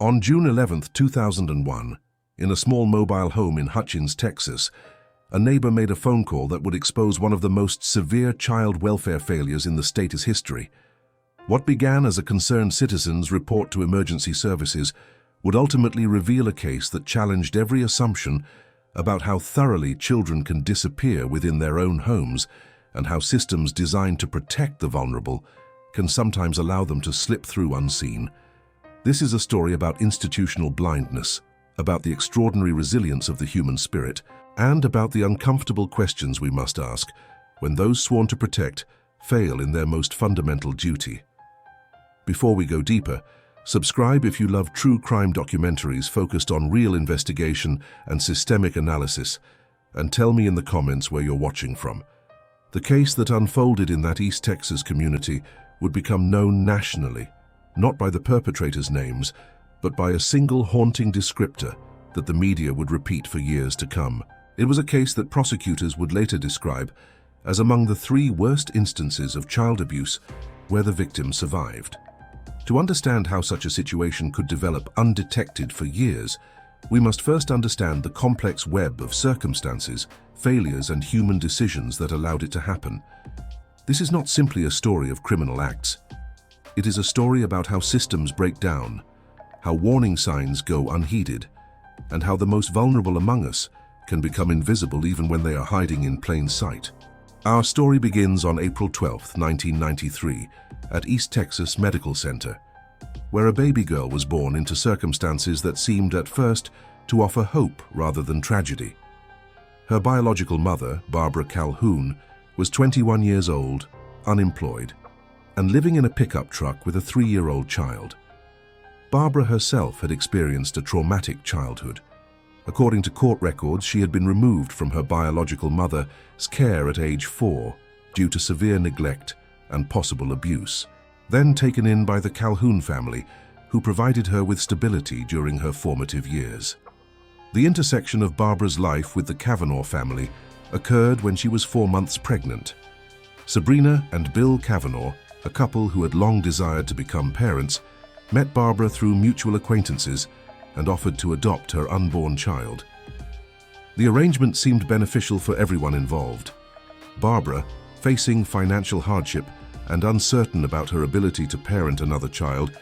On June 11, 2001, in a small mobile home in Hutchins, Texas, a neighbor made a phone call that would expose one of the most severe child welfare failures in the state's history. What began as a concerned citizen's report to emergency services would ultimately reveal a case that challenged every assumption about how thoroughly children can disappear within their own homes and how systems designed to protect the vulnerable can sometimes allow them to slip through unseen. This is a story about institutional blindness, about the extraordinary resilience of the human spirit, and about the uncomfortable questions we must ask when those sworn to protect fail in their most fundamental duty. Before we go deeper, subscribe if you love true crime documentaries focused on real investigation and systemic analysis, and tell me in the comments where you're watching from. The case that unfolded in that East Texas community would become known nationally, not by the perpetrators' names, but by a single haunting descriptor that the media would repeat for years to come. It was a case that prosecutors would later describe as among the 3 worst instances of child abuse where the victim survived. To understand how such a situation could develop undetected for years, we must first understand the complex web of circumstances, failures, and human decisions that allowed it to happen. This is not simply a story of criminal acts. It is a story about how systems break down, how warning signs go unheeded, and how the most vulnerable among us can become invisible even when they are hiding in plain sight. Our story begins on April 12, 1993, at East Texas Medical Center, where a baby girl was born into circumstances that seemed at first to offer hope rather than tragedy. Her biological mother, Barbara Calhoun, was 21 years old, unemployed, and living in a pickup truck with a 3-year-old child. Barbara herself had experienced a traumatic childhood. According to court records, she had been removed from her biological mother's care at age 4 due to severe neglect and possible abuse, then taken in by the Calhoun family, who provided her with stability during her formative years. The intersection of Barbara's life with the Kavanaugh family occurred when she was 4 months pregnant. Sabrina and Bill Kavanaugh, a couple who had long desired to become parents, met Barbara through mutual acquaintances and offered to adopt her unborn child. The arrangement seemed beneficial for everyone involved. Barbara, facing financial hardship and uncertain about her ability to parent another child,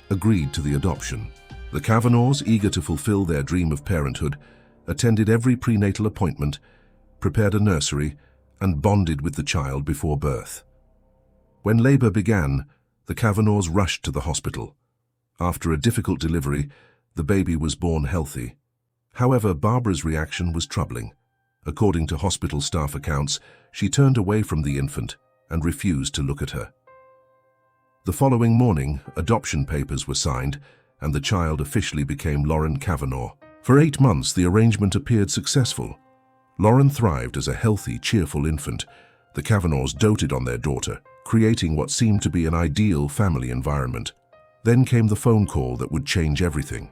agreed to the adoption. The Kavanaughs, eager to fulfill their dream of parenthood, attended every prenatal appointment, prepared a nursery, and bonded with the child before birth. When labor began, the Kavanaughs rushed to the hospital. After a difficult delivery, the baby was born healthy. However, Barbara's reaction was troubling. According to hospital staff accounts, she turned away from the infant and refused to look at her. The following morning, adoption papers were signed, and the child officially became Lauren Kavanaugh. For 8 months, the arrangement appeared successful. Lauren thrived as a healthy, cheerful infant. The Kavanaughs doted on their daughter, creating what seemed to be an ideal family environment. Then came the phone call that would change everything.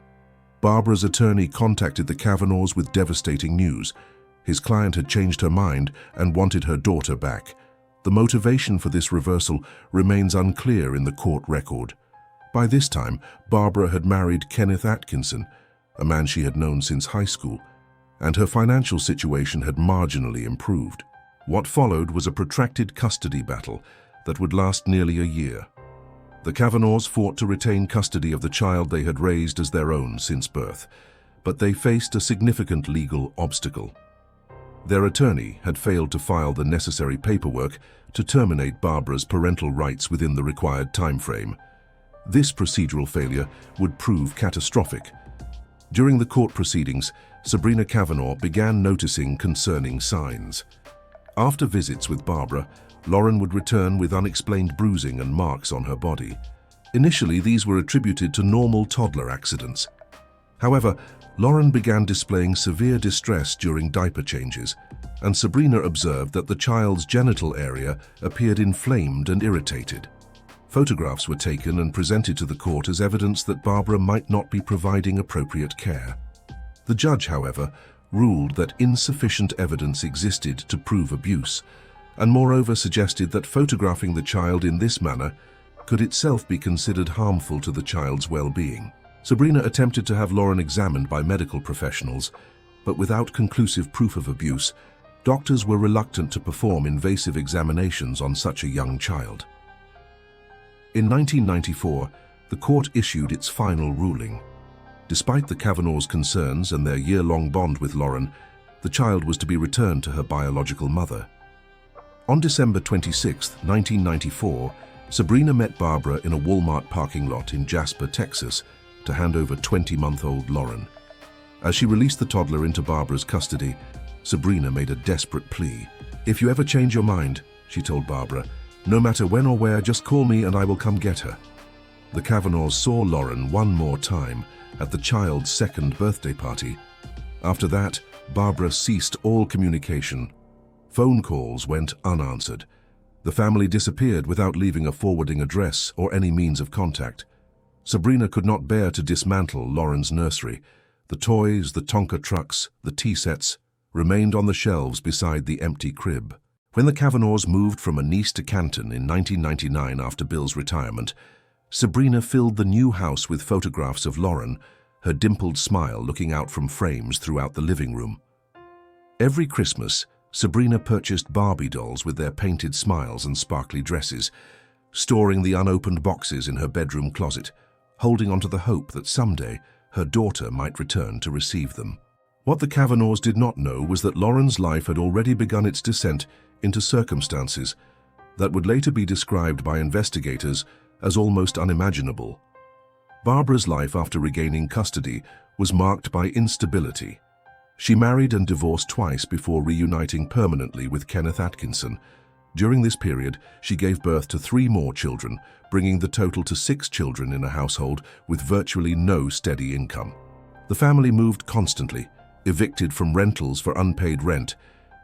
Barbara's attorney contacted the Kavanaughs with devastating news. His client had changed her mind and wanted her daughter back. The motivation for this reversal remains unclear in the court record. By this time, Barbara had married Kenneth Atkinson, a man she had known since high school, and her financial situation had marginally improved. What followed was a protracted custody battle that would last nearly a year. The Kavanaughs fought to retain custody of the child they had raised as their own since birth, but they faced a significant legal obstacle. Their attorney had failed to file the necessary paperwork to terminate Barbara's parental rights within the required time frame. This procedural failure would prove catastrophic. During the court proceedings, Sabrina Kavanaugh began noticing concerning signs. After visits with Barbara, Lauren would return with unexplained bruising and marks on her body. Initially, these were attributed to normal toddler accidents. However, Lauren began displaying severe distress during diaper changes, and Sabrina observed that the child's genital area appeared inflamed and irritated. Photographs were taken and presented to the court as evidence that Barbara might not be providing appropriate care. The judge, however, ruled that insufficient evidence existed to prove abuse, and moreover suggested that photographing the child in this manner could itself be considered harmful to the child's well-being. Sabrina attempted to have Lauren examined by medical professionals, but without conclusive proof of abuse, doctors were reluctant to perform invasive examinations on such a young child. In 1994, the court issued its final ruling. Despite the Kavanaughs' concerns and their year-long bond with Lauren, the child was to be returned to her biological mother. On December 26, 1994, Sabrina met Barbara in a Walmart parking lot in Jasper, Texas, to hand over 20-month-old Lauren. As she released the toddler into Barbara's custody, Sabrina made a desperate plea. "If you ever change your mind," she told Barbara, "no matter when or where, just call me and I will come get her." The Kavanaughs saw Lauren one more time at the child's second birthday party. After that, Barbara ceased all communication. Phone calls went unanswered. The family disappeared without leaving a forwarding address or any means of contact. Sabrina could not bear to dismantle Lauren's nursery. The toys, the Tonka trucks, the tea sets remained on the shelves beside the empty crib. When the Kavanaughs moved from a niece to Canton in 1999 after Bill's retirement, Sabrina filled the new house with photographs of Lauren, her dimpled smile looking out from frames throughout the living room. Every Christmas, Sabrina purchased Barbie dolls with their painted smiles and sparkly dresses, storing the unopened boxes in her bedroom closet, holding on to the hope that someday her daughter might return to receive them. What the Kavanaughs did not know was that Lauren's life had already begun its descent into circumstances that would later be described by investigators as almost unimaginable. Barbara's life after regaining custody was marked by instability. She married and divorced twice before reuniting permanently with Kenneth Atkinson. During this period, she gave birth to 3 more children, bringing the total to 6 children in a household with virtually no steady income. The family moved constantly, evicted from rentals for unpaid rent,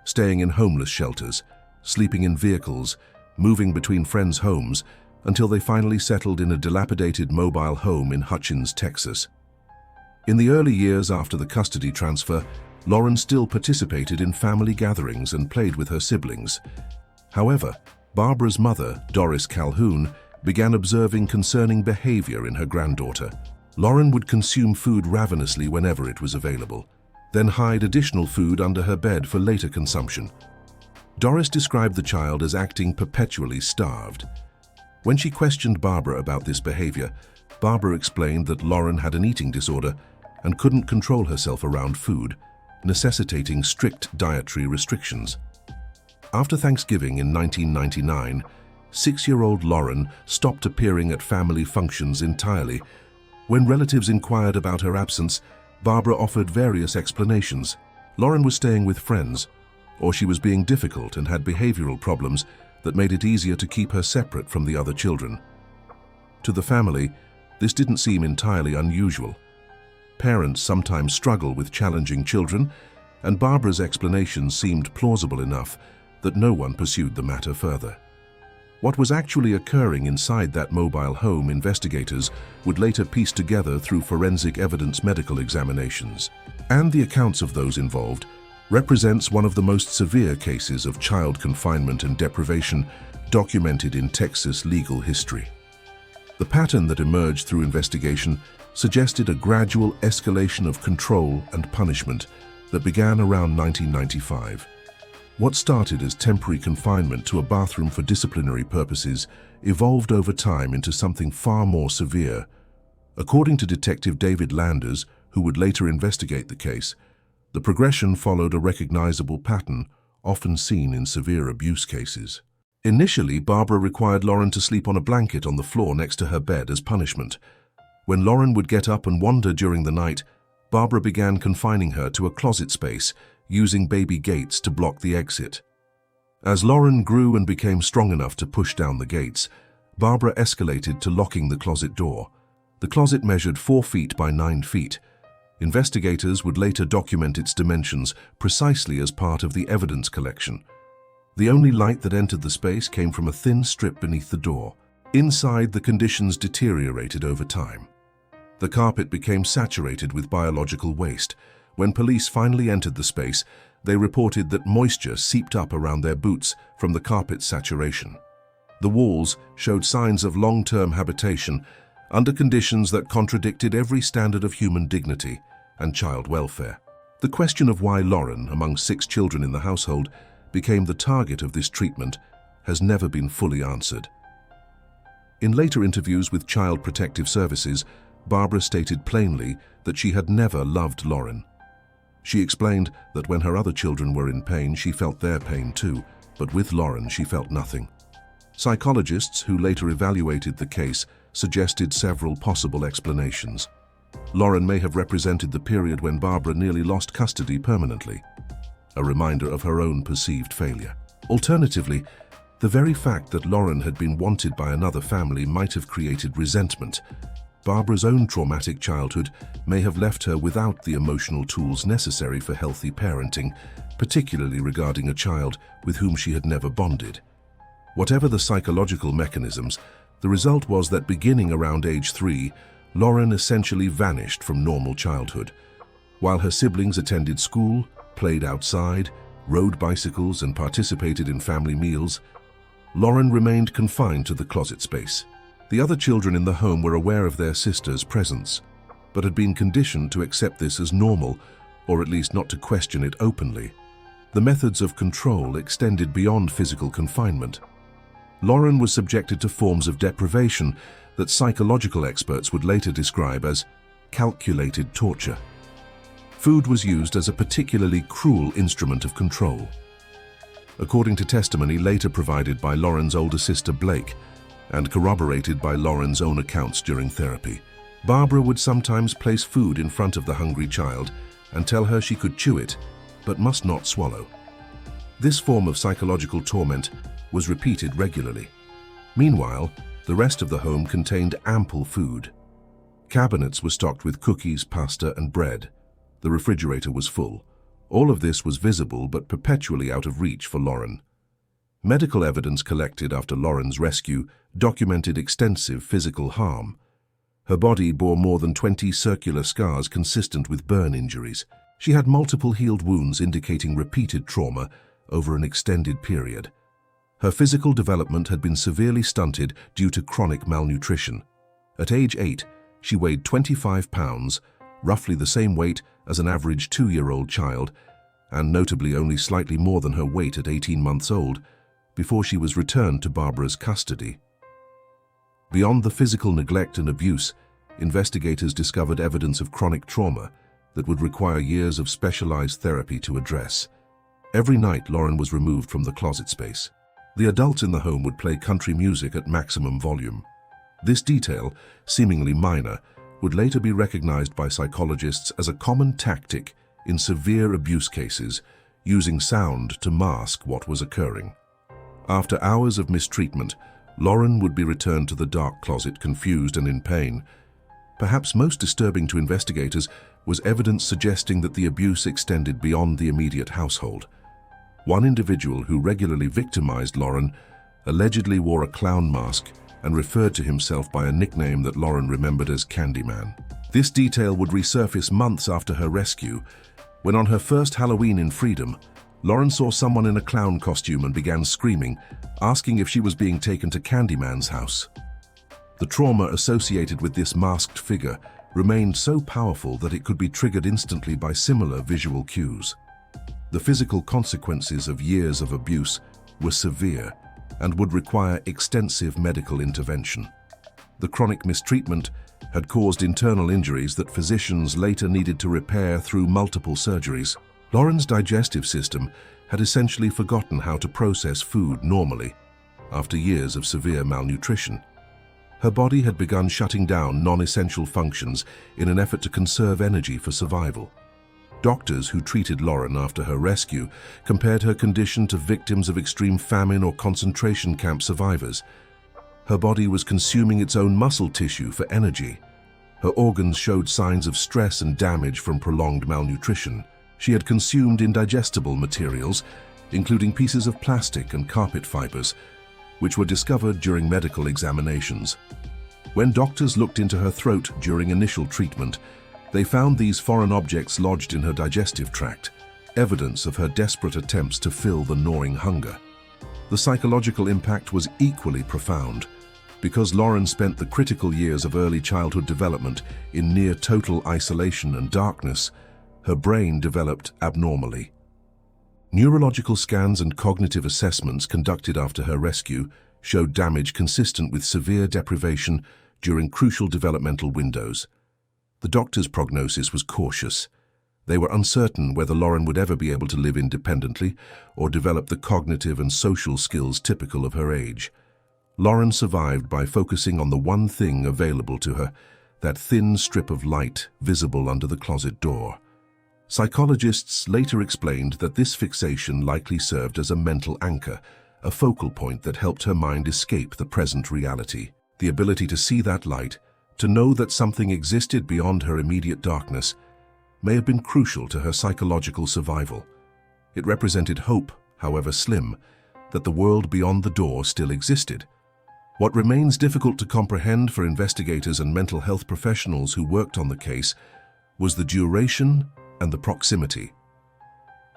staying in homeless shelters, sleeping in vehicles, moving between friends' homes, until they finally settled in a dilapidated mobile home in Hutchins, Texas. In the early years after the custody transfer, Lauren still participated in family gatherings and played with her siblings. However, Barbara's mother, Doris Calhoun, began observing concerning behavior in her granddaughter. Lauren would consume food ravenously whenever it was available, then hide additional food under her bed for later consumption. Doris described the child as acting perpetually starved. When she questioned Barbara about this behavior, Barbara explained that Lauren had an eating disorder and couldn't control herself around food, necessitating strict dietary restrictions. After Thanksgiving in 1999, 6-year-old Lauren stopped appearing at family functions entirely. When relatives inquired about her absence, Barbara offered various explanations. Lauren was staying with friends, or she was being difficult and had behavioral problems that made it easier to keep her separate from the other children. To the family, this didn't seem entirely unusual. Parents sometimes struggle with challenging children, and Barbara's explanations seemed plausible enough that no one pursued the matter further. What was actually occurring inside that mobile home, investigators would later piece together through forensic evidence medical examinations. And the accounts of those involved represents one of the most severe cases of child confinement and deprivation documented in Texas legal history. The pattern that emerged through investigation suggested a gradual escalation of control and punishment that began around 1995. What started as temporary confinement to a bathroom for disciplinary purposes evolved over time into something far more severe. According to Detective David Landers, who would later investigate the case, the progression followed a recognizable pattern often seen in severe abuse cases. Initially, Barbara required Lauren to sleep on a blanket on the floor next to her bed as punishment. When Lauren would get up and wander during the night, Barbara began confining her to a closet space, using baby gates to block the exit. As Lauren grew and became strong enough to push down the gates, Barbara escalated to locking the closet door. The closet measured 4 feet by 9 feet. Investigators would later document its dimensions precisely as part of the evidence collection. The only light that entered the space came from a thin strip beneath the door. Inside, the conditions deteriorated over time. The carpet became saturated with biological waste. When police finally entered the space, they reported that moisture seeped up around their boots from the carpet's saturation. The walls showed signs of long-term habitation, under conditions that contradicted every standard of human dignity and child welfare. The question of why Lauren, among 6 children in the household, became the target of this treatment has never been fully answered. In later interviews with Child Protective Services, Barbara stated plainly that she had never loved Lauren. She explained that when her other children were in pain, she felt their pain too, but with Lauren she felt nothing. Psychologists who later evaluated the case suggested several possible explanations. Lauren may have represented the period when Barbara nearly lost custody permanently, a reminder of her own perceived failure. Alternatively, the very fact that Lauren had been wanted by another family might have created resentment. Barbara's own traumatic childhood may have left her without the emotional tools necessary for healthy parenting, particularly regarding a child with whom she had never bonded. Whatever the psychological mechanisms, the result was that beginning around age 3, Lauren essentially vanished from normal childhood. While her siblings attended school, played outside, rode bicycles, and participated in family meals, Lauren remained confined to the closet space. The other children in the home were aware of their sister's presence, but had been conditioned to accept this as normal, or at least not to question it openly. The methods of control extended beyond physical confinement. Lauren was subjected to forms of deprivation that psychological experts would later describe as calculated torture. Food was used as a particularly cruel instrument of control. According to testimony later provided by Lauren's older sister Blake, and corroborated by Lauren's own accounts during therapy, Barbara would sometimes place food in front of the hungry child and tell her she could chew it, but must not swallow. This form of psychological torment was repeated regularly. Meanwhile, the rest of the home contained ample food. Cabinets were stocked with cookies, pasta, and bread. The refrigerator was full. All of this was visible but perpetually out of reach for Lauren. Medical evidence collected after Lauren's rescue documented extensive physical harm. Her body bore more than 20 circular scars consistent with burn injuries. She had multiple healed wounds indicating repeated trauma over an extended period. Her physical development had been severely stunted due to chronic malnutrition. At age 8, she weighed 25 pounds, roughly the same weight as an average 2-year-old child, and notably only slightly more than her weight at 18 months old, before she was returned to Barbara's custody. Beyond the physical neglect and abuse, investigators discovered evidence of chronic trauma that would require years of specialized therapy to address. Every night, Lauren was removed from the closet space. The adults in the home would play country music at maximum volume. This detail, seemingly minor, would later be recognized by psychologists as a common tactic in severe abuse cases, using sound to mask what was occurring. After hours of mistreatment, Lauren would be returned to the dark closet confused and in pain. Perhaps most disturbing to investigators was evidence suggesting that the abuse extended beyond the immediate household. One individual who regularly victimized Lauren allegedly wore a clown mask and referred to himself by a nickname that Lauren remembered as Candyman. This detail would resurface months after her rescue, when on her first Halloween in freedom, Lauren saw someone in a clown costume and began screaming, asking if she was being taken to Candyman's house. The trauma associated with this masked figure remained so powerful that it could be triggered instantly by similar visual cues. The physical consequences of years of abuse were severe and would require extensive medical intervention. The chronic mistreatment had caused internal injuries that physicians later needed to repair through multiple surgeries. Lauren's digestive system had essentially forgotten how to process food normally after years of severe malnutrition. Her body had begun shutting down non-essential functions in an effort to conserve energy for survival. Doctors who treated Lauren after her rescue compared her condition to victims of extreme famine or concentration camp survivors. Her body was consuming its own muscle tissue for energy. Her organs showed signs of stress and damage from prolonged malnutrition. She had consumed indigestible materials, including pieces of plastic and carpet fibers, which were discovered during medical examinations. When doctors looked into her throat during initial treatment, they found these foreign objects lodged in her digestive tract, evidence of her desperate attempts to fill the gnawing hunger. The psychological impact was equally profound. Because Lauren spent the critical years of early childhood development in near total isolation and darkness, her brain developed abnormally. Neurological scans and cognitive assessments conducted after her rescue showed damage consistent with severe deprivation during crucial developmental windows. The doctor's prognosis was cautious. They were uncertain whether Lauren would ever be able to live independently or develop the cognitive and social skills typical of her age. Lauren survived by focusing on the one thing available to her, that thin strip of light visible under the closet door. Psychologists later explained that this fixation likely served as a mental anchor, a focal point that helped her mind escape the present reality. The ability to see that light, to know that something existed beyond her immediate darkness, may have been crucial to her psychological survival. It represented hope, however slim, that the world beyond the door still existed. What remains difficult to comprehend for investigators and mental health professionals who worked on the case was the duration and the proximity.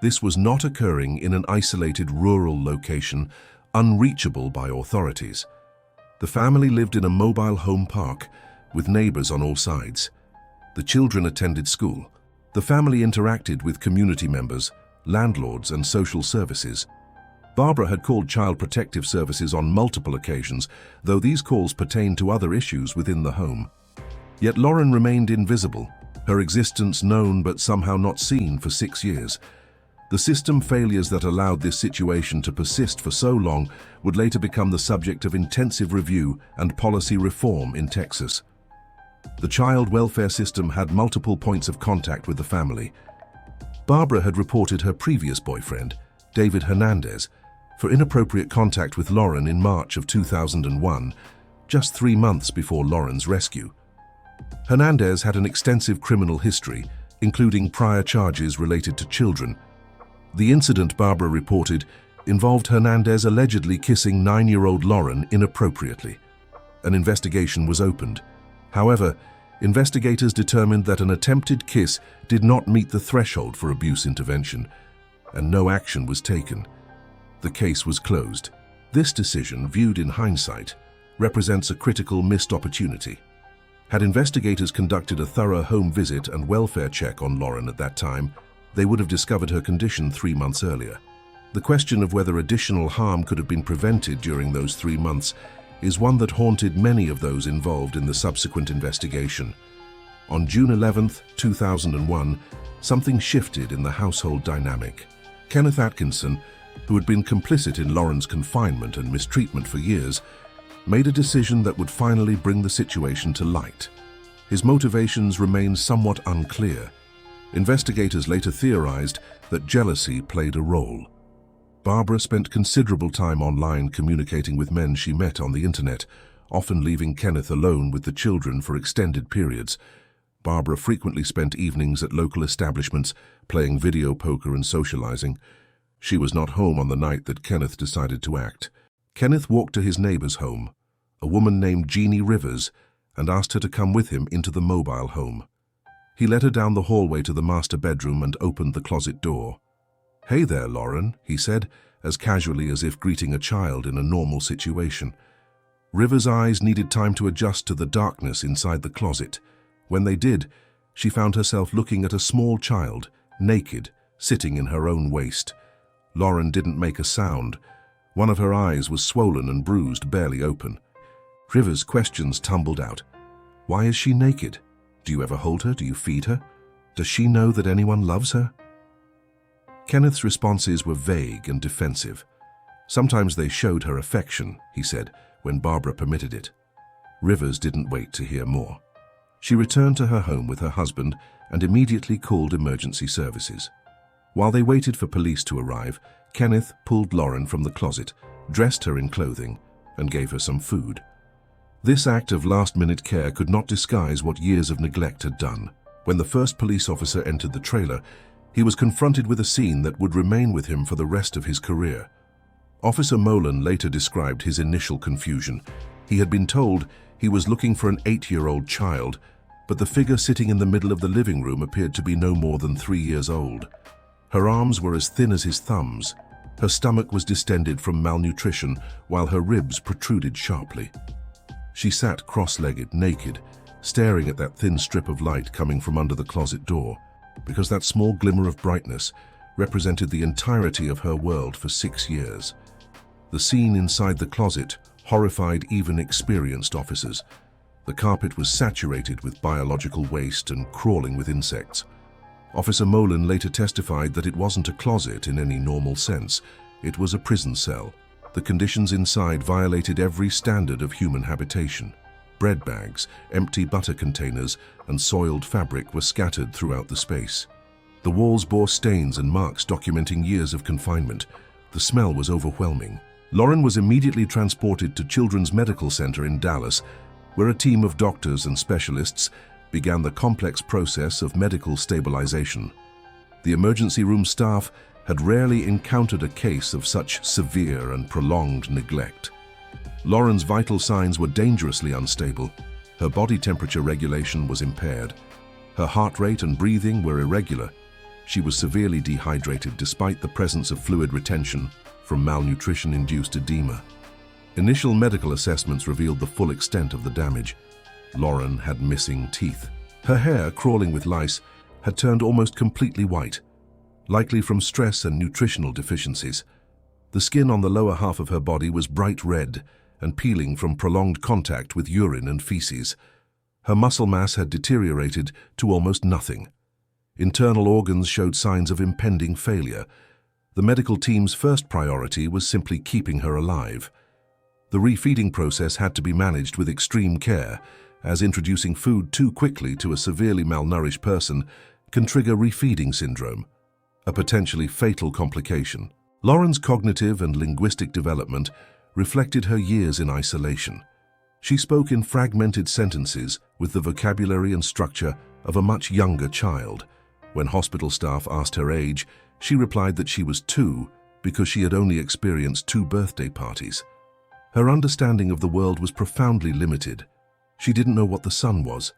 This was not occurring in an isolated rural location, unreachable by authorities. The family lived in a mobile home park with neighbors on all sides. The children attended school. The family interacted with community members, landlords, and social services. Barbara had called Child Protective Services on multiple occasions, though these calls pertained to other issues within the home. Yet Lauren remained invisible, her existence known but somehow not seen for 6 years. The system failures that allowed this situation to persist for so long would later become the subject of intensive review and policy reform in Texas. The child welfare system had multiple points of contact with the family. Barbara had reported her previous boyfriend, David Hernandez, for inappropriate contact with Lauren in March of 2001, just 3 months before Lauren's rescue. Hernandez had an extensive criminal history, including prior charges related to children. The incident Barbara reported involved Hernandez allegedly kissing 9-year-old Lauren inappropriately. An investigation was opened. However, investigators determined that an attempted kiss did not meet the threshold for abuse intervention, and no action was taken. The case was closed. This decision, viewed in hindsight, represents a critical missed opportunity. Had investigators conducted a thorough home visit and welfare check on Lauren at that time, they would have discovered her condition 3 months earlier. The question of whether additional harm could have been prevented during those 3 months is one that haunted many of those involved in the subsequent investigation. On June 11, 2001, something shifted in the household dynamic. Kenneth Atkinson, who had been complicit in Lauren's confinement and mistreatment for years, made a decision that would finally bring the situation to light. His motivations remained somewhat unclear. Investigators later theorized that jealousy played a role. Barbara spent considerable time online communicating with men she met on the internet, often leaving Kenneth alone with the children for extended periods. Barbara frequently spent evenings at local establishments, playing video poker and socializing. She was not home on the night that Kenneth decided to act. Kenneth walked to his neighbor's home, a woman named Jeannie Rivers, and asked her to come with him into the mobile home. He led her down the hallway to the master bedroom and opened the closet door. "Hey there, Lauren," he said, as casually as if greeting a child in a normal situation. Rivers' eyes needed time to adjust to the darkness inside the closet. When they did, she found herself looking at a small child, naked, sitting in her own waist. Lauren didn't make a sound. One of her eyes was swollen and bruised, barely open. Rivers' questions tumbled out. Why is she naked? Do you ever hold her? Do you feed her? Does she know that anyone loves her? Kenneth's responses were vague and defensive. Sometimes they showed her affection, he said, when Barbara permitted it. Rivers didn't wait to hear more. She returned to her home with her husband and immediately called emergency services. While they waited for police to arrive, Kenneth pulled Lauren from the closet, dressed her in clothing, and gave her some food. This act of last-minute care could not disguise what years of neglect had done. When the first police officer entered the trailer, he was confronted with a scene that would remain with him for the rest of his career. Officer Molan later described his initial confusion. He had been told he was looking for an 8-year-old child, but the figure sitting in the middle of the living room appeared to be no more than 3 years old. Her arms were as thin as his thumbs. Her stomach was distended from malnutrition, while her ribs protruded sharply. She sat cross-legged, naked, staring at that thin strip of light coming from under the closet door, because that small glimmer of brightness represented the entirety of her world for 6 years. The scene inside the closet horrified even experienced officers. The carpet was saturated with biological waste and crawling with insects. Officer Molan later testified that it wasn't a closet in any normal sense. It was a prison cell. The conditions inside violated every standard of human habitation. Bread bags, empty butter containers, and soiled fabric were scattered throughout the space. The walls bore stains and marks documenting years of confinement. The smell was overwhelming. Lauren was immediately transported to Children's Medical Center in Dallas, where a team of doctors and specialists began the complex process of medical stabilization. The emergency room staff had rarely encountered a case of such severe and prolonged neglect. Lauren's vital signs were dangerously unstable. Her body temperature regulation was impaired. Her heart rate and breathing were irregular. She was severely dehydrated despite the presence of fluid retention from malnutrition-induced edema. Initial medical assessments revealed the full extent of the damage. Lauren had missing teeth. Her hair, crawling with lice, had turned almost completely white, likely from stress and nutritional deficiencies. The skin on the lower half of her body was bright red and peeling from prolonged contact with urine and feces. Her muscle mass had deteriorated to almost nothing. Internal organs showed signs of impending failure. The medical team's first priority was simply keeping her alive. The refeeding process had to be managed with extreme care, as introducing food too quickly to a severely malnourished person can trigger refeeding syndrome, a potentially fatal complication. Lauren's cognitive and linguistic development reflected her years in isolation. She spoke in fragmented sentences with the vocabulary and structure of a much younger child. When hospital staff asked her age, she replied that she was 2 because she had only experienced 2 birthday parties. Her understanding of the world was profoundly limited. She didn't know what the sun was.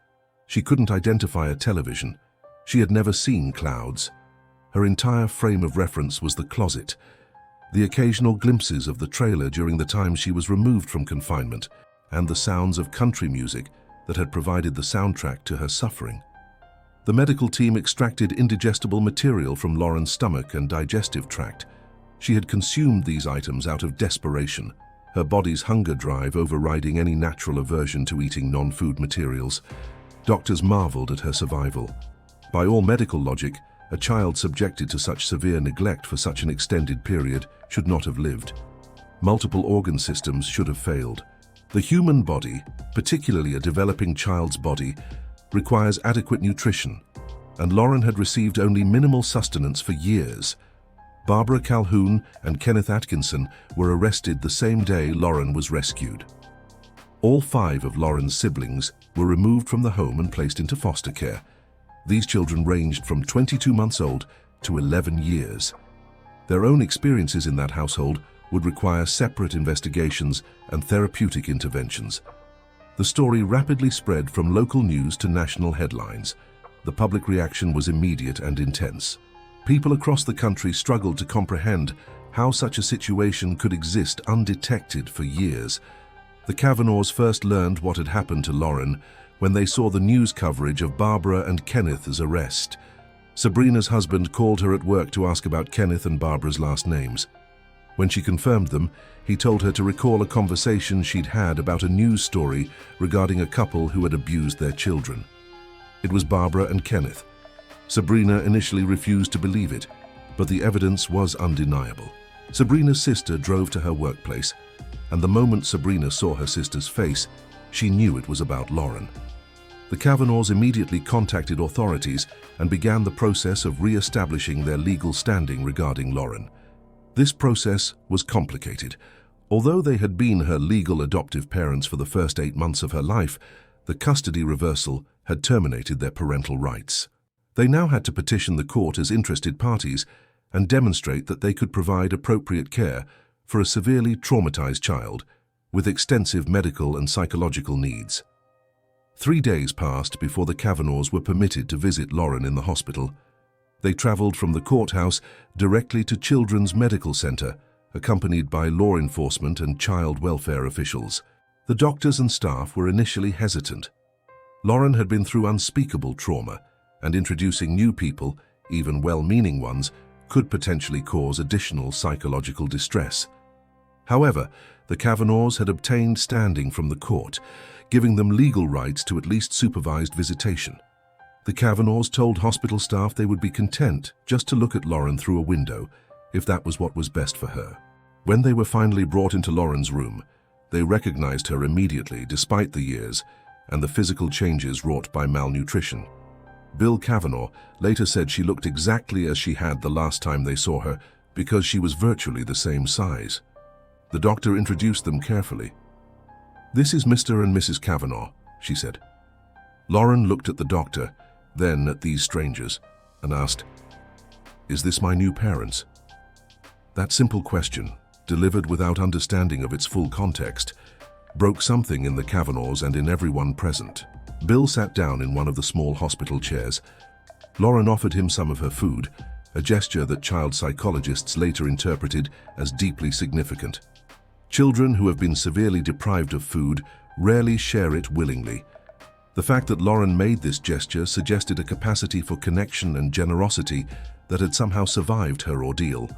She couldn't identify a television. She had never seen clouds. Her entire frame of reference was the closet, the occasional glimpses of the trailer during the time she was removed from confinement, and the sounds of country music that had provided the soundtrack to her suffering. The medical team extracted indigestible material from Lauren's stomach and digestive tract. She had consumed these items out of desperation, her body's hunger drive overriding any natural aversion to eating non-food materials. Doctors marveled at her survival. By all medical logic, a child subjected to such severe neglect for such an extended period should not have lived. Multiple organ systems should have failed. The human body, particularly a developing child's body, requires adequate nutrition, and Lauren had received only minimal sustenance for years. Barbara Calhoun and Kenneth Atkinson were arrested the same day Lauren was rescued. All 5 of Lauren's siblings were removed from the home and placed into foster care. These children ranged from 22 months old to 11 years. Their own experiences in that household would require separate investigations and therapeutic interventions. The story rapidly spread from local news to national headlines. The public reaction was immediate and intense. People across the country struggled to comprehend how such a situation could exist undetected for years. The Kavanaughs first learned what had happened to Lauren when they saw the news coverage of Barbara and Kenneth's arrest. Sabrina's husband called her at work to ask about Kenneth and Barbara's last names. When she confirmed them, he told her to recall a conversation she'd had about a news story regarding a couple who had abused their children. It was Barbara and Kenneth. Sabrina initially refused to believe it, but the evidence was undeniable. Sabrina's sister drove to her workplace, and the moment Sabrina saw her sister's face, she knew it was about Lauren. The Kavanaughs immediately contacted authorities and began the process of re-establishing their legal standing regarding Lauren. This process was complicated. Although they had been her legal adoptive parents for the first 8 months of her life, the custody reversal had terminated their parental rights. They now had to petition the court as interested parties and demonstrate that they could provide appropriate care for a severely traumatized child with extensive medical and psychological needs. 3 days passed before the Kavanaughs were permitted to visit Lauren in the hospital. They traveled from the courthouse directly to Children's Medical Center, accompanied by law enforcement and child welfare officials. The doctors and staff were initially hesitant. Lauren had been through unspeakable trauma, and introducing new people, even well-meaning ones, could potentially cause additional psychological distress. However, the Kavanaughs had obtained standing from the court, giving them legal rights to at least supervised visitation. The Kavanaughs told hospital staff they would be content just to look at Lauren through a window, if that was what was best for her. When they were finally brought into Lauren's room, they recognized her immediately despite the years and the physical changes wrought by malnutrition. Bill Kavanaugh later said she looked exactly as she had the last time they saw her because she was virtually the same size. The doctor introduced them carefully. "This is Mr. and Mrs. Kavanaugh," she said. Lauren looked at the doctor, then at these strangers, and asked, "Is this my new parents?" That simple question, delivered without understanding of its full context, broke something in the Kavanaughs and in everyone present. Bill sat down in one of the small hospital chairs. Lauren offered him some of her food, a gesture that child psychologists later interpreted as deeply significant. Children who have been severely deprived of food rarely share it willingly. The fact that Lauren made this gesture suggested a capacity for connection and generosity that had somehow survived her ordeal.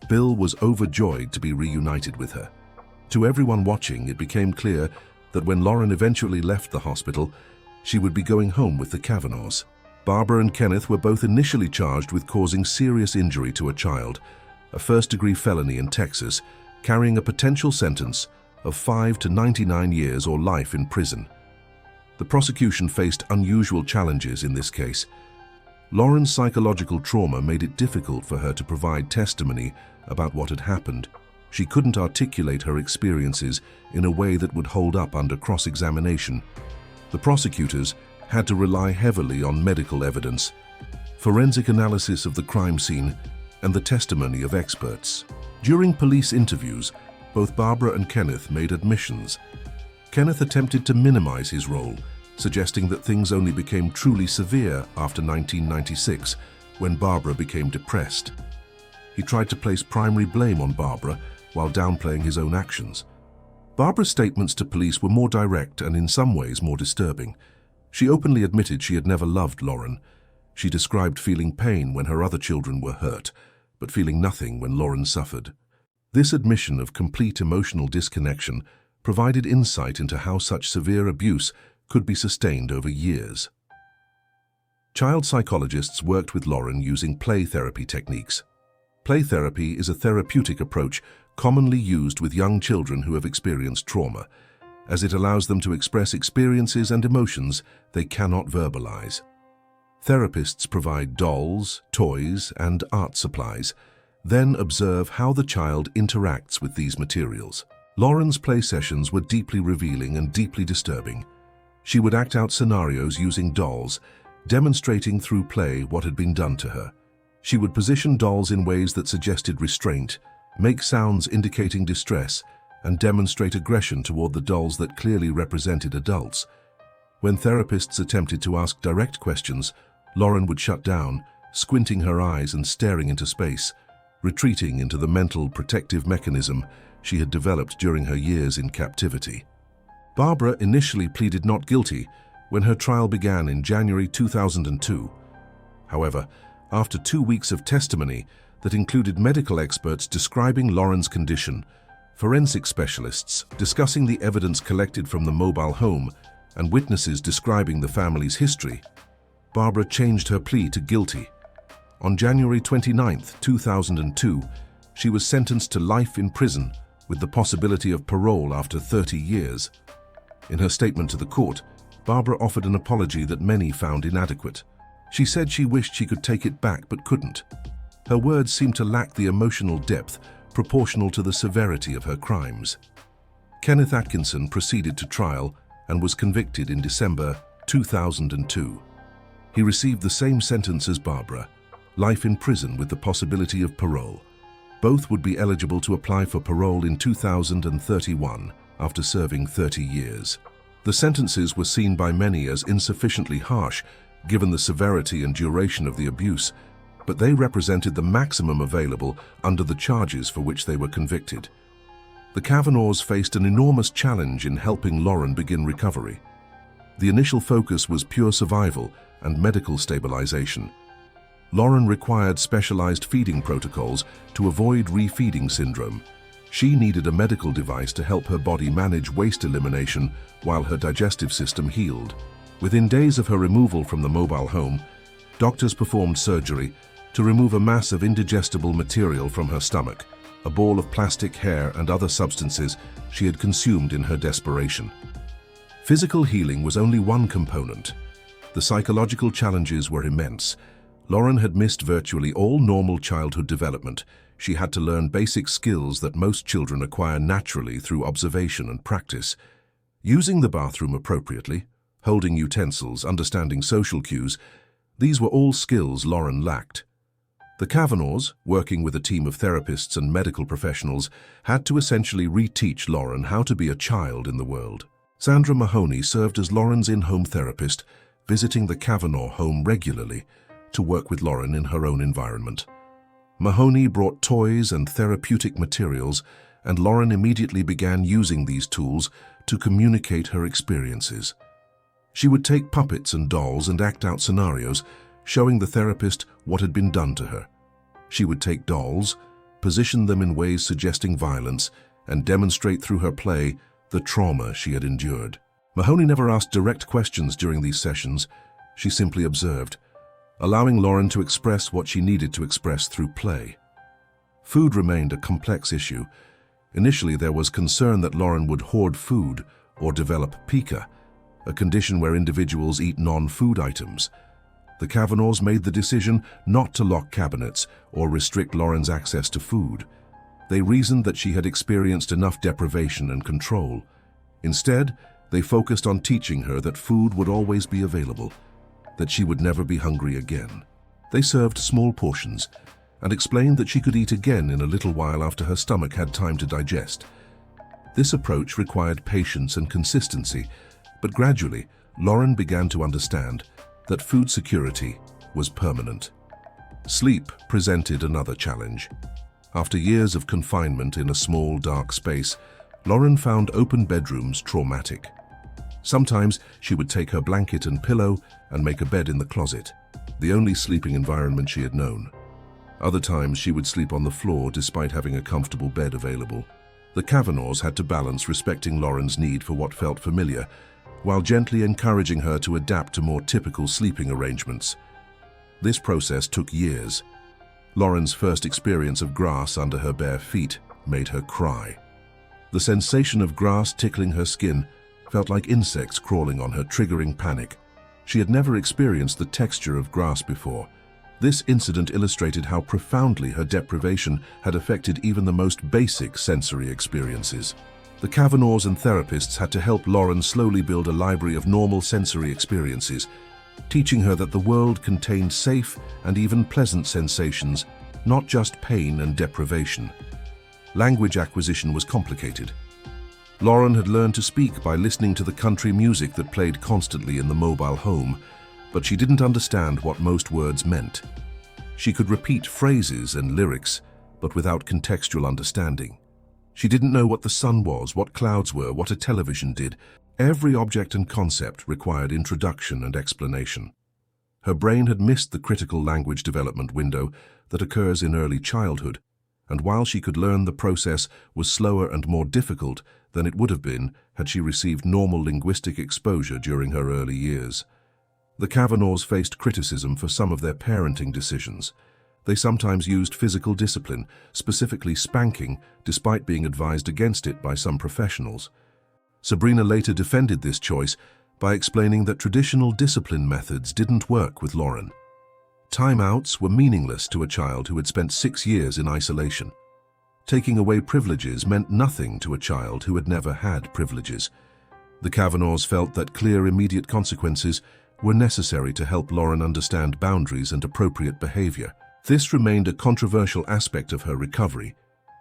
Bill was overjoyed to be reunited with her. To everyone watching, it became clear that when Lauren eventually left the hospital, she would be going home with the Kavanaughs. Barbara and Kenneth were both initially charged with causing serious injury to a child, a first-degree felony in Texas, carrying a potential sentence of 5 to 99 years or life in prison. The prosecution faced unusual challenges in this case. Lauren's psychological trauma made it difficult for her to provide testimony about what had happened. She couldn't articulate her experiences in a way that would hold up under cross-examination. The prosecutors had to rely heavily on medical evidence, forensic analysis of the crime scene, and the testimony of experts. During police interviews, both Barbara and Kenneth made admissions. Kenneth attempted to minimize his role, suggesting that things only became truly severe after 1996, when Barbara became depressed. He tried to place primary blame on Barbara while downplaying his own actions. Barbara's statements to police were more direct and in some ways more disturbing. She openly admitted she had never loved Lauren. She described feeling pain when her other children were hurt, but feeling nothing when Lauren suffered. This admission of complete emotional disconnection provided insight into how such severe abuse could be sustained over years. Child psychologists worked with Lauren using play therapy techniques. Play therapy is a therapeutic approach commonly used with young children who have experienced trauma, as it allows them to express experiences and emotions they cannot verbalize. Therapists provide dolls, toys, and art supplies, then observe how the child interacts with these materials. Lauren's play sessions were deeply revealing and deeply disturbing. She would act out scenarios using dolls, demonstrating through play what had been done to her. She would position dolls in ways that suggested restraint, make sounds indicating distress, and demonstrate aggression toward the dolls that clearly represented adults. When therapists attempted to ask direct questions, Lauren would shut down, squinting her eyes and staring into space, retreating into the mental protective mechanism she had developed during her years in captivity. Barbara initially pleaded not guilty when her trial began in January 2002. However, after 2 weeks of testimony that included medical experts describing Lauren's condition, forensic specialists discussing the evidence collected from the mobile home, and witnesses describing the family's history, Barbara changed her plea to guilty. On January 29, 2002, she was sentenced to life in prison with the possibility of parole after 30 years. In her statement to the court, Barbara offered an apology that many found inadequate. She said she wished she could take it back but couldn't. Her words seemed to lack the emotional depth proportional to the severity of her crimes. Kenneth Atkinson proceeded to trial and was convicted in December 2002. He received the same sentence as Barbara, life in prison with the possibility of parole. Both would be eligible to apply for parole in 2031 after serving 30 years. The sentences were seen by many as insufficiently harsh given the severity and duration of the abuse, but they represented the maximum available under the charges for which they were convicted. The Kavanaughs faced an enormous challenge in helping Lauren begin recovery. The initial focus was pure survival and medical stabilization. Lauren required specialized feeding protocols to avoid refeeding syndrome. She needed a medical device to help her body manage waste elimination while her digestive system healed. Within days of her removal from the mobile home, doctors performed surgery to remove a mass of indigestible material from her stomach, a ball of plastic, hair, and other substances she had consumed in her desperation. Physical healing was only one component. The psychological challenges were immense. Lauren had missed virtually all normal childhood development. She had to learn basic skills that most children acquire naturally through observation and practice. Using the bathroom appropriately, holding utensils, understanding social cues, these were all skills Lauren lacked. The Kavanaughs, working with a team of therapists and medical professionals, had to essentially reteach Lauren how to be a child in the world. Sandra Mahoney served as Lauren's in-home therapist, visiting the Kavanaugh home regularly to work with Lauren in her own environment. Mahoney brought toys and therapeutic materials, and Lauren immediately began using these tools to communicate her experiences. She would take puppets and dolls and act out scenarios, showing the therapist what had been done to her. She would take dolls, position them in ways suggesting violence, and demonstrate through her play the trauma she had endured. Mahoney never asked direct questions during these sessions. She simply observed, allowing Lauren to express what she needed to express through play. Food remained a complex issue. Initially, there was concern that Lauren would hoard food or develop pica, a condition where individuals eat non-food items. The Kavanaughs made the decision not to lock cabinets or restrict Lauren's access to food. They reasoned that she had experienced enough deprivation and control. Instead, they focused on teaching her that food would always be available, that she would never be hungry again. They served small portions and explained that she could eat again in a little while after her stomach had time to digest. This approach required patience and consistency, but gradually, Lauren began to understand that food security was permanent. Sleep presented another challenge. After years of confinement in a small, dark space, Lauren found open bedrooms traumatic. Sometimes she would take her blanket and pillow and make a bed in the closet, the only sleeping environment she had known. Other times she would sleep on the floor despite having a comfortable bed available. The Kavanaughs had to balance respecting Lauren's need for what felt familiar, while gently encouraging her to adapt to more typical sleeping arrangements. This process took years. Lauren's first experience of grass under her bare feet made her cry. The sensation of grass tickling her skin felt like insects crawling on her, triggering panic. She had never experienced the texture of grass before. This incident illustrated how profoundly her deprivation had affected even the most basic sensory experiences. The Kavanaughs and therapists had to help Lauren slowly build a library of normal sensory experiences, teaching her that the world contained safe and even pleasant sensations, not just pain and deprivation. Language acquisition was complicated. Lauren had learned to speak by listening to the country music that played constantly in the mobile home, but she didn't understand what most words meant. She could repeat phrases and lyrics, but without contextual understanding. She didn't know what the sun was, what clouds were, what a television did. Every object and concept required introduction and explanation. Her brain had missed the critical language development window that occurs in early childhood, and while she could learn, the process was slower and more difficult than it would have been had she received normal linguistic exposure during her early years. The Kavanaughs faced criticism for some of their parenting decisions. They sometimes used physical discipline, specifically spanking, despite being advised against it by some professionals. Sabrina later defended this choice by explaining that traditional discipline methods didn't work with Lauren. Timeouts were meaningless to a child who had spent 6 years in isolation. Taking away privileges meant nothing to a child who had never had privileges. The Kavanaughs felt that clear, immediate consequences were necessary to help Lauren understand boundaries and appropriate behavior. This remained a controversial aspect of her recovery,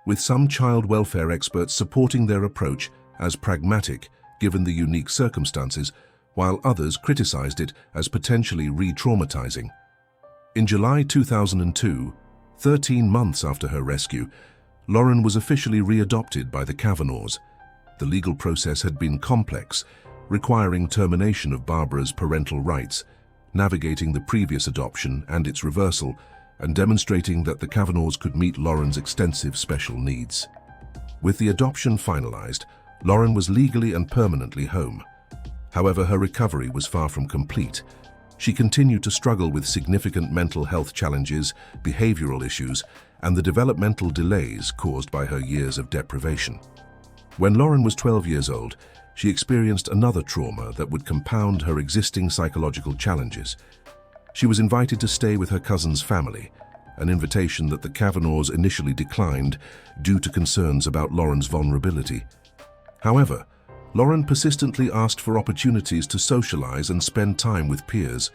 with some child welfare experts supporting their approach as pragmatic given the unique circumstances, while others criticized it as potentially re-traumatizing. In July 2002, 13 months after her rescue, Lauren was officially readopted by the Kavanaughs. The legal process had been complex, requiring termination of Barbara's parental rights, navigating the previous adoption and its reversal, and demonstrating that the Kavanaughs could meet Lauren's extensive special needs. With the adoption finalized, Lauren was legally and permanently home. However, her recovery was far from complete. She continued to struggle with significant mental health challenges, behavioral issues, and the developmental delays caused by her years of deprivation. When Lauren was 12 years old, she experienced another trauma that would compound her existing psychological challenges. She was invited to stay with her cousin's family, an invitation that the Kavanaughs initially declined due to concerns about Lauren's vulnerability. However, Lauren persistently asked for opportunities to socialize and spend time with peers,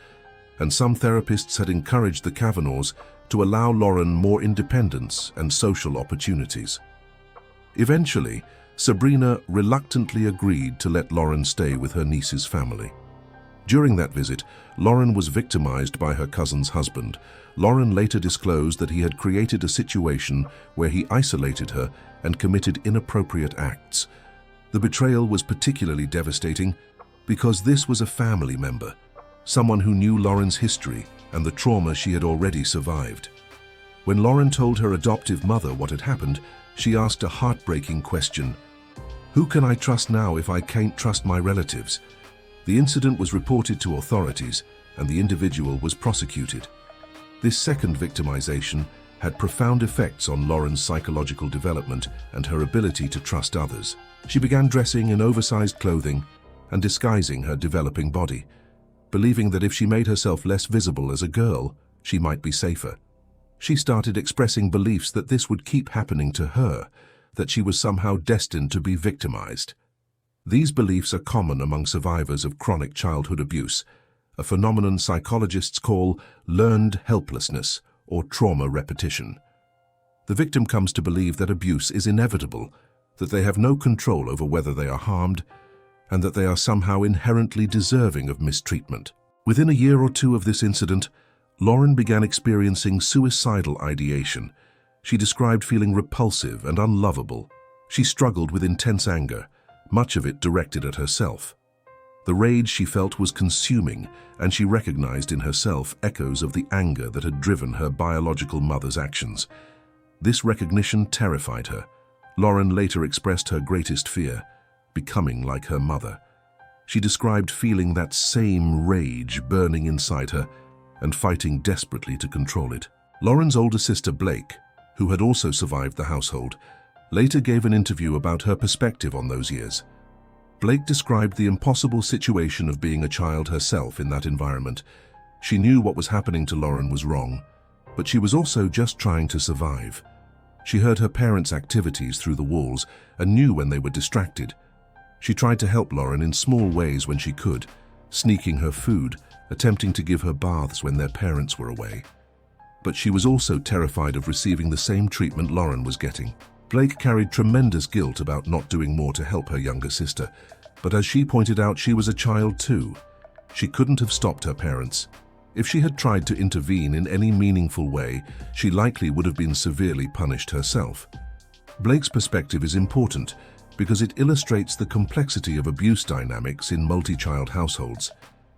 and some therapists had encouraged the Kavanaughs to allow Lauren more independence and social opportunities. Eventually, Sabrina reluctantly agreed to let Lauren stay with her niece's family. During that visit, Lauren was victimized by her cousin's husband. Lauren later disclosed that he had created a situation where he isolated her and committed inappropriate acts. The betrayal was particularly devastating because this was a family member, someone who knew Lauren's history and the trauma she had already survived. When Lauren told her adoptive mother what had happened, she asked a heartbreaking question: "Who can I trust now if I can't trust my relatives?" The incident was reported to authorities, and the individual was prosecuted. This second victimization had profound effects on Lauren's psychological development and her ability to trust others. She began dressing in oversized clothing and disguising her developing body, believing that if she made herself less visible as a girl, she might be safer. She started expressing beliefs that this would keep happening to her, that she was somehow destined to be victimized. These beliefs are common among survivors of chronic childhood abuse, a phenomenon psychologists call learned helplessness or trauma repetition. The victim comes to believe that abuse is inevitable, that they have no control over whether they are harmed, and that they are somehow inherently deserving of mistreatment. Within a year or two of this incident, Lauren began experiencing suicidal ideation. She described feeling repulsive and unlovable. She struggled with intense anger, much of it directed at herself. The rage she felt was consuming, and she recognized in herself echoes of the anger that had driven her biological mother's actions. This recognition terrified her. Lauren later expressed her greatest fear: becoming like her mother. She described feeling that same rage burning inside her and fighting desperately to control it. Lauren's older sister Blake, who had also survived the household, later gave an interview about her perspective on those years. Blake described the impossible situation of being a child herself in that environment. She knew what was happening to Lauren was wrong, but she was also just trying to survive. She heard her parents' activities through the walls and knew when they were distracted. She tried to help Lauren in small ways when she could, sneaking her food, attempting to give her baths when their parents were away. But she was also terrified of receiving the same treatment Lauren was getting. Blake carried tremendous guilt about not doing more to help her younger sister, but as she pointed out, she was a child too. She couldn't have stopped her parents. If she had tried to intervene in any meaningful way, she likely would have been severely punished herself. Blake's perspective is important because it illustrates the complexity of abuse dynamics in multi-child households.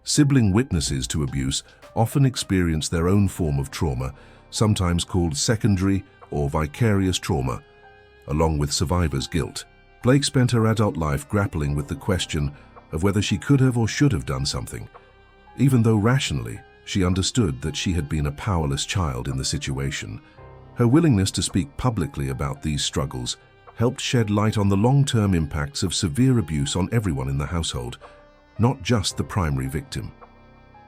Sibling witnesses to abuse often experience their own form of trauma, sometimes called secondary or vicarious trauma, along with survivor's guilt. Blake spent her adult life grappling with the question of whether she could have or should have done something, even though rationally she understood that she had been a powerless child in the situation. Her willingness to speak publicly about these struggles helped shed light on the long-term impacts of severe abuse on everyone in the household, not just the primary victim.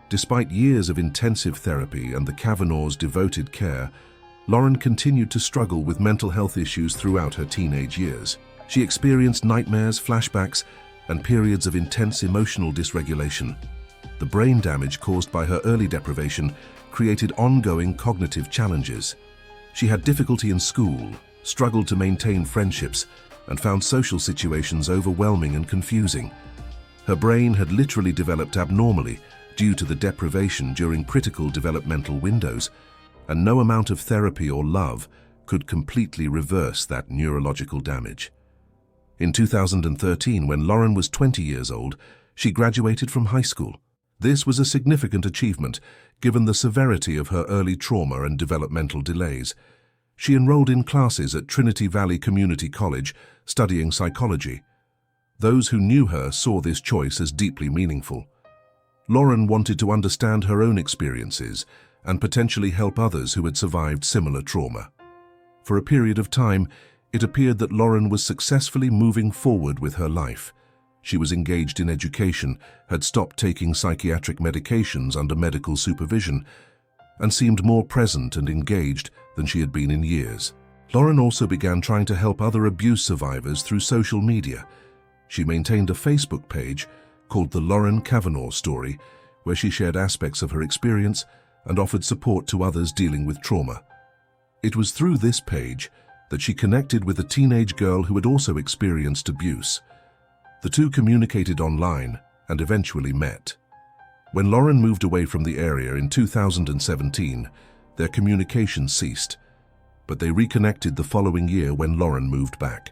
Despite years of intensive therapy and the Kavanaughs' devoted care, Lauren continued to struggle with mental health issues throughout her teenage years. She experienced nightmares, flashbacks, and periods of intense emotional dysregulation. The brain damage caused by her early deprivation created ongoing cognitive challenges. She had difficulty in school, struggled to maintain friendships, and found social situations overwhelming and confusing. Her brain had literally developed abnormally due to the deprivation during critical developmental windows, and no amount of therapy or love could completely reverse that neurological damage. In 2013, when Lauren was 20 years old, she graduated from high school. This was a significant achievement, given the severity of her early trauma and developmental delays. She enrolled in classes at Trinity Valley Community College, studying psychology. Those who knew her saw this choice as deeply meaningful. Lauren wanted to understand her own experiences and potentially help others who had survived similar trauma. For a period of time, it appeared that Lauren was successfully moving forward with her life. She was engaged in education, had stopped taking psychiatric medications under medical supervision, and seemed more present and engaged than she had been in years. Lauren also began trying to help other abuse survivors through social media. She maintained a Facebook page called The Lauren Kavanaugh Story, where she shared aspects of her experience and offered support to others dealing with trauma. It was through this page that she connected with a teenage girl who had also experienced abuse. The two communicated online and eventually met. When Lauren moved away from the area in 2017, their communication ceased, but they reconnected the following year when Lauren moved back.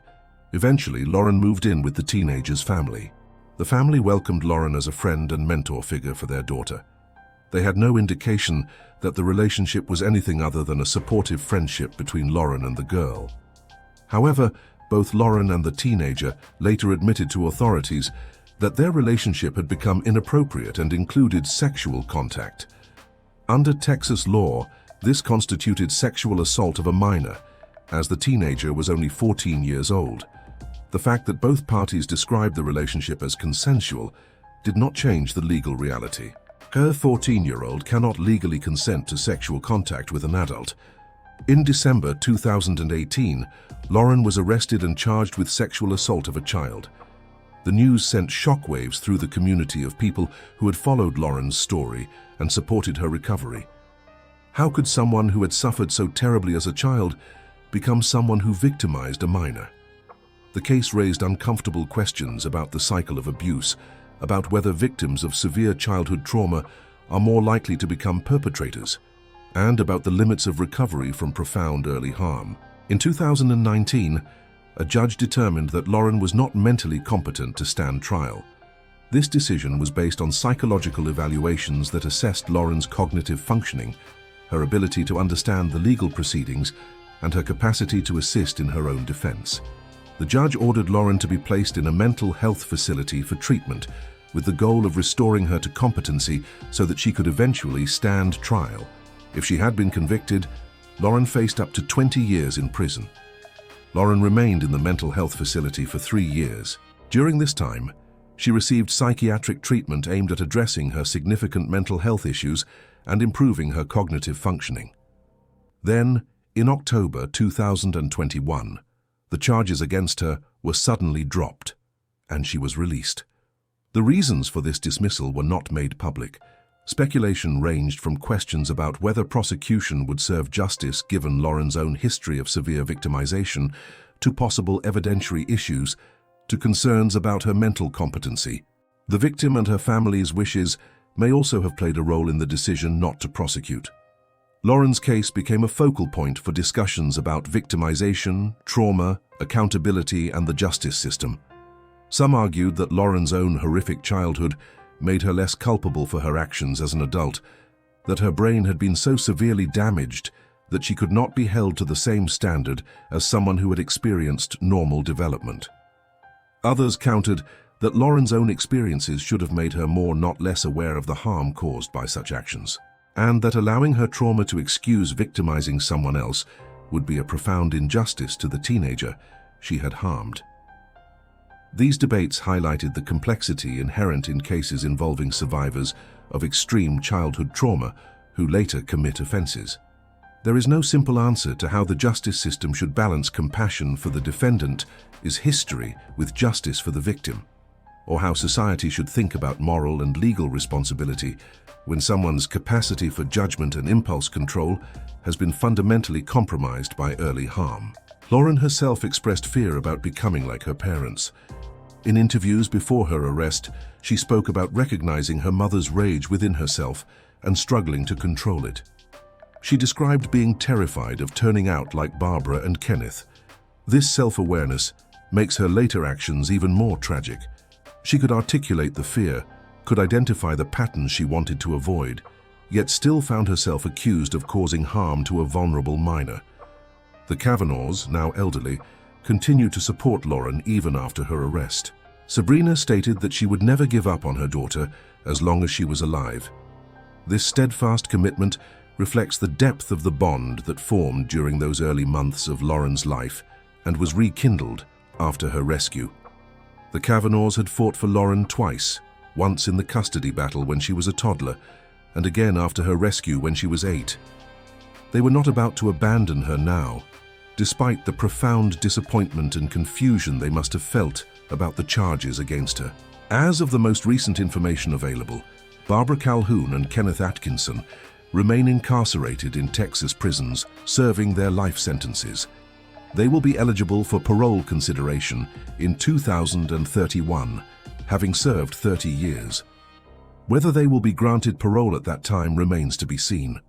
Eventually, Lauren moved in with the teenager's family. The family welcomed Lauren as a friend and mentor figure for their daughter. They had no indication that the relationship was anything other than a supportive friendship between Lauren and the girl. However, both Lauren and the teenager later admitted to authorities that their relationship had become inappropriate and included sexual contact. Under Texas law, this constituted sexual assault of a minor, as the teenager was only 14 years old. The fact that both parties described the relationship as consensual did not change the legal reality. Her 14-year-old cannot legally consent to sexual contact with an adult. In December 2018, Lauren was arrested and charged with sexual assault of a child. The news sent shockwaves through the community of people who had followed Lauren's story and supported her recovery. How could someone who had suffered so terribly as a child become someone who victimized a minor? The case raised uncomfortable questions about the cycle of abuse, about whether victims of severe childhood trauma are more likely to become perpetrators, and about the limits of recovery from profound early harm. In 2019, a judge determined that Lauren was not mentally competent to stand trial. This decision was based on psychological evaluations that assessed Lauren's cognitive functioning, her ability to understand the legal proceedings, and her capacity to assist in her own defense. The judge ordered Lauren to be placed in a mental health facility for treatment, with the goal of restoring her to competency so that she could eventually stand trial. If she had been convicted, Lauren faced up to 20 years in prison. Lauren remained in the mental health facility for 3 years. During this time, she received psychiatric treatment aimed at addressing her significant mental health issues and improving her cognitive functioning. Then, in October 2021, the charges against her were suddenly dropped, and she was released. The reasons for this dismissal were not made public. Speculation ranged from questions about whether prosecution would serve justice given Lauren's own history of severe victimization, to possible evidentiary issues, to concerns about her mental competency. The victim and her family's wishes may also have played a role in the decision not to prosecute. Lauren's case became a focal point for discussions about victimization, trauma, accountability, and the justice system. Some argued that Lauren's own horrific childhood made her less culpable for her actions as an adult, that her brain had been so severely damaged that she could not be held to the same standard as someone who had experienced normal development. Others countered that Lauren's own experiences should have made her more, not less, aware of the harm caused by such actions, and that allowing her trauma to excuse victimizing someone else would be a profound injustice to the teenager she had harmed. These debates highlighted the complexity inherent in cases involving survivors of extreme childhood trauma who later commit offenses. There is no simple answer to how the justice system should balance compassion for the defendant is history with justice for the victim, or how society should think about moral and legal responsibility when someone's capacity for judgment and impulse control has been fundamentally compromised by early harm. Lauren herself expressed fear about becoming like her parents. In interviews before her arrest, she spoke about recognizing her mother's rage within herself and struggling to control it. She described being terrified of turning out like Barbara and Kenneth. This self-awareness makes her later actions even more tragic. She could articulate the fear, could identify the patterns she wanted to avoid, yet still found herself accused of causing harm to a vulnerable minor. The Kavanaughs, now elderly, continued to support Lauren even after her arrest. Sabrina stated that she would never give up on her daughter as long as she was alive. This steadfast commitment reflects the depth of the bond that formed during those early months of Lauren's life and was rekindled after her rescue. The Kavanaughs had fought for Lauren twice, once in the custody battle when she was a toddler, and again after her rescue when she was 8. They were not about to abandon her now, despite the profound disappointment and confusion they must have felt about the charges against her. As of the most recent information available, Barbara Calhoun and Kenneth Atkinson remain incarcerated in Texas prisons, serving their life sentences. They will be eligible for parole consideration in 2031, having served 30 years. Whether they will be granted parole at that time remains to be seen.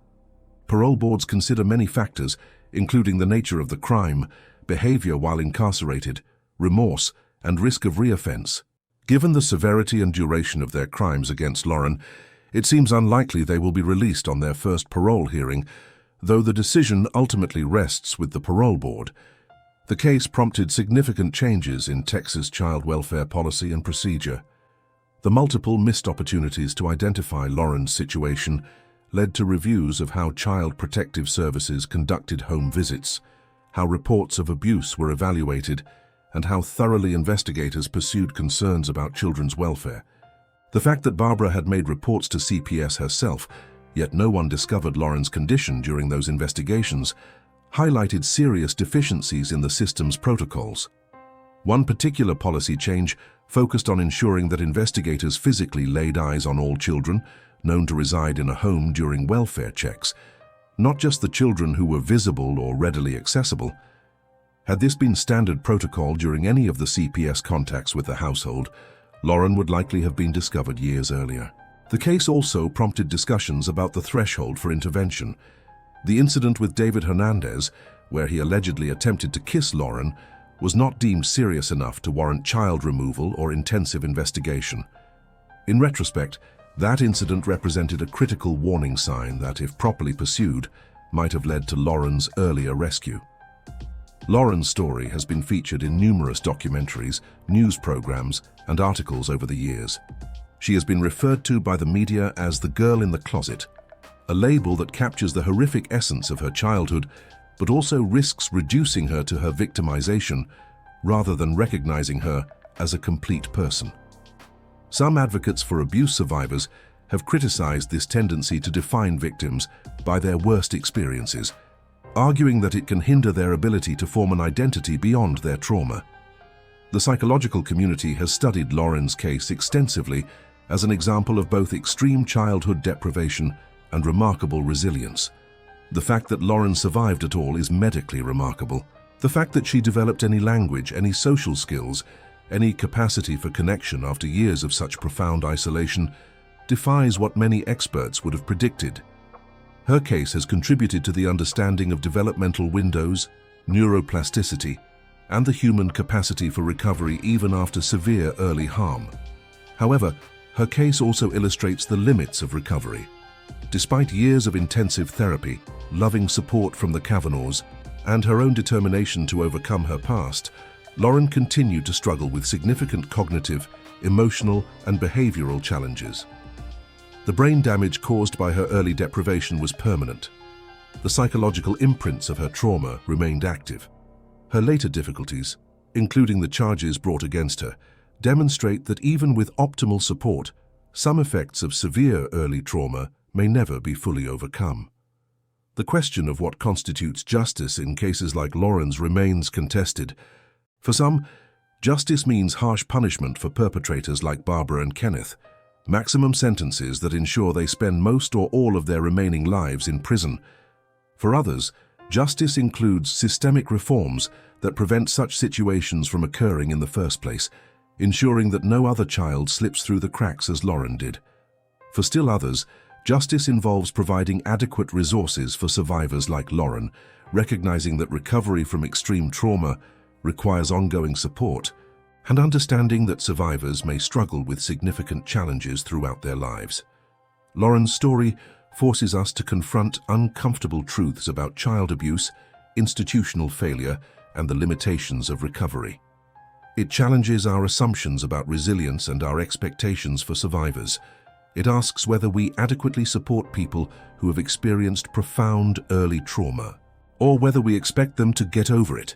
Parole boards consider many factors, including the nature of the crime, behavior while incarcerated, remorse, and risk of reoffense. Given the severity and duration of their crimes against Lauren, it seems unlikely they will be released on their first parole hearing, though the decision ultimately rests with the parole board. The case prompted significant changes in Texas child welfare policy and procedure. The multiple missed opportunities to identify Lauren's situation led to reviews of how Child Protective Services conducted home visits, how reports of abuse were evaluated, and how thoroughly investigators pursued concerns about children's welfare. The fact that Barbara had made reports to CPS herself, yet no one discovered Lauren's condition during those investigations, highlighted serious deficiencies in the system's protocols. One particular policy change focused on ensuring that investigators physically laid eyes on all children known to reside in a home during welfare checks, not just the children who were visible or readily accessible. Had this been standard protocol during any of the CPS contacts with the household, Lauren would likely have been discovered years earlier. The case also prompted discussions about the threshold for intervention. The incident with David Hernandez, where he allegedly attempted to kiss Lauren, was not deemed serious enough to warrant child removal or intensive investigation. In retrospect, that incident represented a critical warning sign that, if properly pursued, might have led to Lauren's earlier rescue. Lauren's story has been featured in numerous documentaries, news programs, and articles over the years. She has been referred to by the media as the girl in the closet, a label that captures the horrific essence of her childhood, but also risks reducing her to her victimization rather than recognizing her as a complete person. Some advocates for abuse survivors have criticized this tendency to define victims by their worst experiences, arguing that it can hinder their ability to form an identity beyond their trauma. The psychological community has studied Lauren's case extensively as an example of both extreme childhood deprivation and remarkable resilience. The fact that Lauren survived at all is medically remarkable. The fact that she developed any language, any social skills, any capacity for connection after years of such profound isolation defies what many experts would have predicted. Her case has contributed to the understanding of developmental windows, neuroplasticity, and the human capacity for recovery even after severe early harm. However, her case also illustrates the limits of recovery. Despite years of intensive therapy, loving support from the Kavanaughs, and her own determination to overcome her past, Lauren continued to struggle with significant cognitive, emotional, and behavioral challenges. The brain damage caused by her early deprivation was permanent. The psychological imprints of her trauma remained active. Her later difficulties, including the charges brought against her, demonstrate that even with optimal support, some effects of severe early trauma may never be fully overcome. The question of what constitutes justice in cases like Lauren's remains contested. For some, justice means harsh punishment for perpetrators like Barbara and Kenneth, maximum sentences that ensure they spend most or all of their remaining lives in prison. For others, justice includes systemic reforms that prevent such situations from occurring in the first place, ensuring that no other child slips through the cracks as Lauren did. For still others, Justice involves providing adequate resources for survivors like Lauren, recognizing that recovery from extreme trauma requires ongoing support, and understanding that survivors may struggle with significant challenges throughout their lives. Lauren's story forces us to confront uncomfortable truths about child abuse, institutional failure, and the limitations of recovery. It challenges our assumptions about resilience and our expectations for survivors. It asks whether we adequately support people who have experienced profound early trauma, or whether we expect them to get over it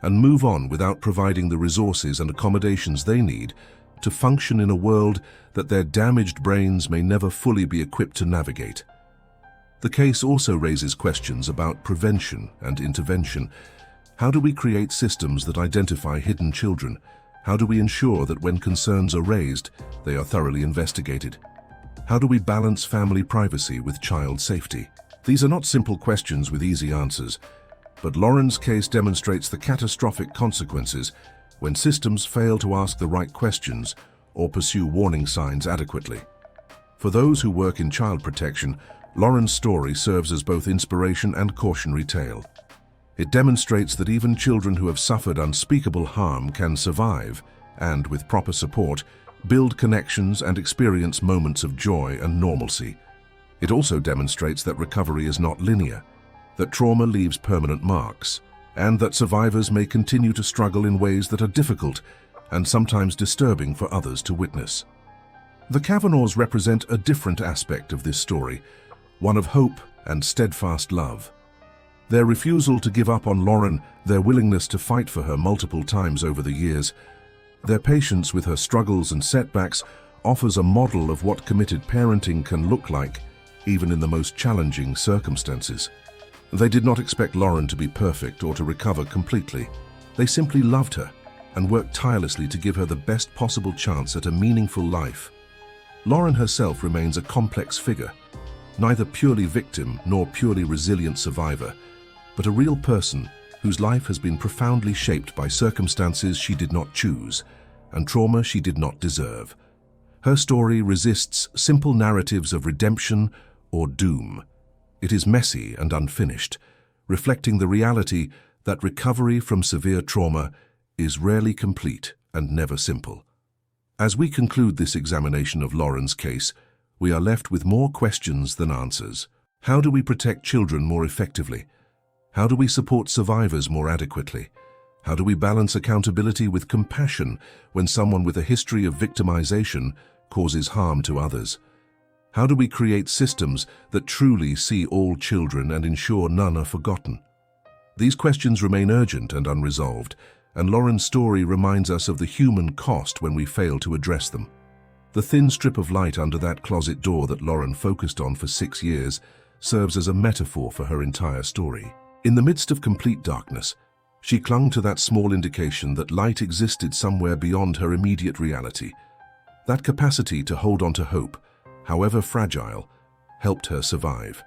and move on without providing the resources and accommodations they need to function in a world that their damaged brains may never fully be equipped to navigate. The case also raises questions about prevention and intervention. How do we create systems that identify hidden children? How do we ensure that when concerns are raised, they are thoroughly investigated? How do we balance family privacy with child safety? These are not simple questions with easy answers, but Lauren's case demonstrates the catastrophic consequences when systems fail to ask the right questions or pursue warning signs adequately. For those who work in child protection, Lauren's story serves as both inspiration and cautionary tale. It demonstrates that even children who have suffered unspeakable harm can survive and, with proper support, build connections and experience moments of joy and normalcy. It also demonstrates that recovery is not linear, that trauma leaves permanent marks, and that survivors may continue to struggle in ways that are difficult and sometimes disturbing for others to witness. The Kavanaughs represent a different aspect of this story, one of hope and steadfast love. Their refusal to give up on Lauren, their willingness to fight for her multiple times over the years, their patience with her struggles and setbacks offers a model of what committed parenting can look like, even in the most challenging circumstances. They did not expect Lauren to be perfect or to recover completely. They simply loved her and worked tirelessly to give her the best possible chance at a meaningful life. Lauren herself remains a complex figure, neither purely victim nor purely resilient survivor, but a real person whose life has been profoundly shaped by circumstances she did not choose and trauma she did not deserve. Her story resists simple narratives of redemption or doom. It is messy and unfinished, reflecting the reality that recovery from severe trauma is rarely complete and never simple. As we conclude this examination of Lauren's case, we are left with more questions than answers. How do we protect children more effectively? How do we support survivors more adequately? How do we balance accountability with compassion when someone with a history of victimization causes harm to others? How do we create systems that truly see all children and ensure none are forgotten? These questions remain urgent and unresolved, and Lauren's story reminds us of the human cost when we fail to address them. The thin strip of light under that closet door that Lauren focused on for 6 years serves as a metaphor for her entire story. In the midst of complete darkness, she clung to that small indication that light existed somewhere beyond her immediate reality. That capacity to hold on to hope, however fragile, helped her survive.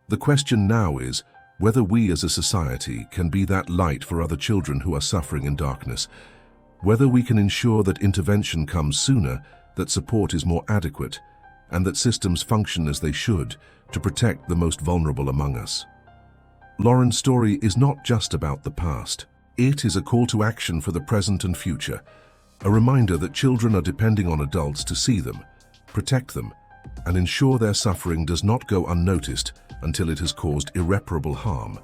The question now is whether we as a society can be that light for other children who are suffering in darkness, whether we can ensure that intervention comes sooner, that support is more adequate, and that systems function as they should to protect the most vulnerable among us. Lauren's story is not just about the past. It is a call to action for the present and future, a reminder that children are depending on adults to see them, protect them, and ensure their suffering does not go unnoticed until it has caused irreparable harm.